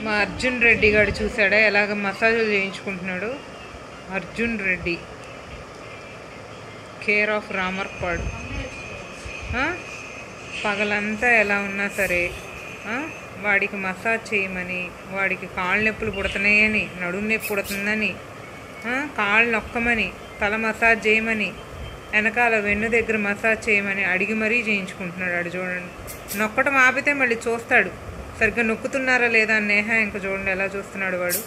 మా అర్జున్ రెడ్డి గారు చూసాడా ఎలాగ మసాజులు చేయించుకుంటున్నాడు. Arjun Reddy, care of Ramarpadu. పగలంతా ఎలా ఉన్నా సరే వాడికి మసాజ్ చేయమని, వాడికి కాళ్ళు నొప్పులు పుడుతున్నాయని, నడుము నొప్పి పుడుతుందని, కాళ్ళు నొక్కమని, తల మసాజ్ చేయమని, వెనకాల వెన్ను దగ్గర మసాజ్ చేయమని అడిగి మరీ చేయించుకుంటున్నాడు. అడు చూడండి, నొక్కటం ఆపితే మళ్ళీ చూస్తాడు సరిగ్గా నొక్కుతున్నారా లేదా అని. నేహ ఇంకా చూడండి ఎలా చూస్తున్నాడు వాడు.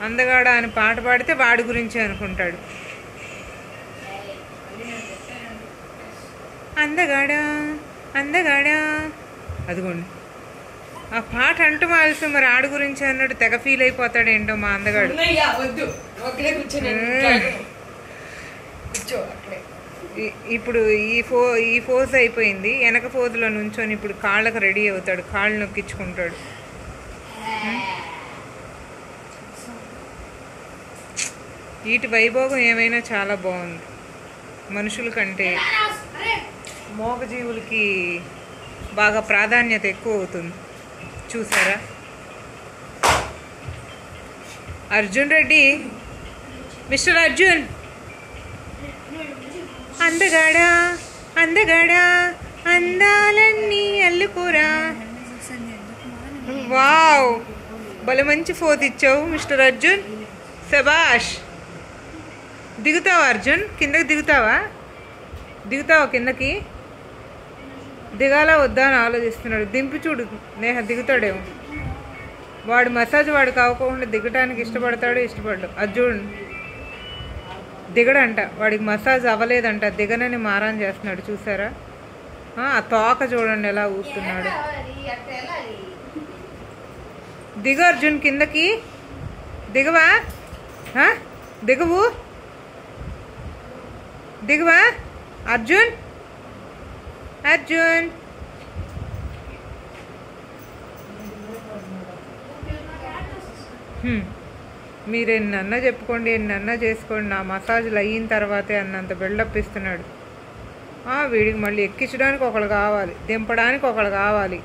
అందగాడ అని పాట పాడితే వాడి గురించి అనుకుంటాడు. అందగాడా అందగాడా, అదిగోండి ఆ పాట అంటూ మాల్సి మరి ఆడి గురించి అన్నాడు. తెగ ఫీల్ అయిపోతాడు ఏంటో మా అందగాడు. ఇప్పుడు ఈ ఫోజ్ అయిపోయింది, వెనక ఫోజులో నుంచొని ఇప్పుడు కాళ్ళకు రెడీ అవుతాడు, కాళ్ళు నొక్కించుకుంటాడు. వీటి వైభోగం ఏమైనా చాలా బాగుంది. మనుషుల కంటే మోగజీవులకి బాగా ప్రాధాన్యత ఎక్కువ అవుతుంది. చూసారా అర్జున్ రెడ్డి, మిస్టర్ అర్జున్, అందగాడా అందగాడా అందాలన్నీ అల్లుకోరా. వావ్, భలే మంచి ఫోజ్ ఇచ్చావు మిస్టర్ అర్జున్, శబాష్. దిగుతావా అర్జున్? కిందకి దిగుతావా కిందకి? దిగాలా వద్దా అని ఆలోచిస్తున్నాడు. దింపి చూడు నేహ, దిగుతాడేమో. వాడు మసాజ్ వాడికి అవ్వకుండా దిగటానికి ఇష్టపడడు. అర్జున్ దిగడంట, వాడికి మసాజ్ అవ్వలేదంట, దిగనని మారాన్ చేస్తున్నాడు. చూసారా ఆ తోక చూడండి ఎలా ఊపుతున్నాడు. దిగు అర్జున్, కిందకి దిగవా? దిగవా అర్జున్? అర్జున్ మీరు ఎన్నన్నా చెప్పుకోండి, ఎన్నన్నా చేసుకోండి, నా మసాజులు అయిన తర్వాతే అన్నంత బిల్డప్ ఇస్తున్నాడు. వీడికి మళ్ళీ ఎక్కించడానికి ఒకళ్ళు కావాలి, దింపడానికి ఒకళ్ళు కావాలి.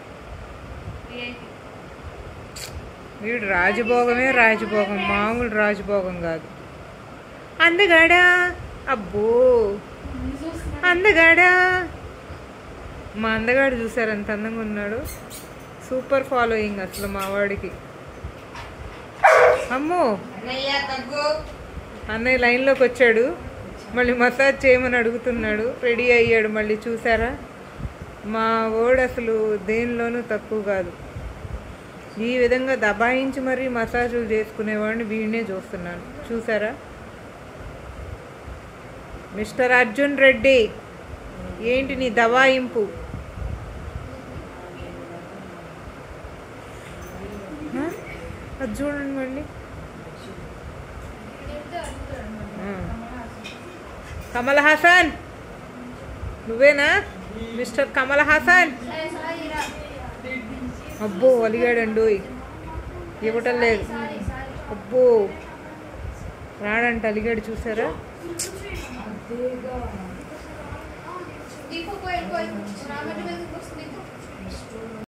వీడు రాజభోగమే రాజభోగం, మామూలు రాజభోగం కాదు. అందగాడా, అబ్బో అందగాడా. మా అందగాడు చూసారు ఎంత అందంగా ఉన్నాడు. సూపర్ ఫాలోయింగ్ అసలు మా వాడికి. అమ్మో, అన్నయ్య లైన్లోకి వచ్చాడు, మళ్ళీ మసాజ్ చేయమని అడుగుతున్నాడు, రెడీ అయ్యాడు మళ్ళీ. చూసారా మా వాడు అసలు దేనిలోనూ తక్కువ కాదు. ఈ విధంగా దబాయించి మరీ మసాజులు చేసుకునేవాడిని వీడినే చూస్తున్నాను. చూసారా మిస్టర్ అర్జున్ రెడ్డి, ఏంటి నీ దబాయింపు? అది చూడండి మళ్ళీ. కమల్ హాసన్, నువ్వేనా మిస్టర్ కమల్ హాసన్? అబ్బో అలిగాడండు, ఇవ్వటం లేదు. అబ్బో రాడంట, అలిగాడు. చూసారా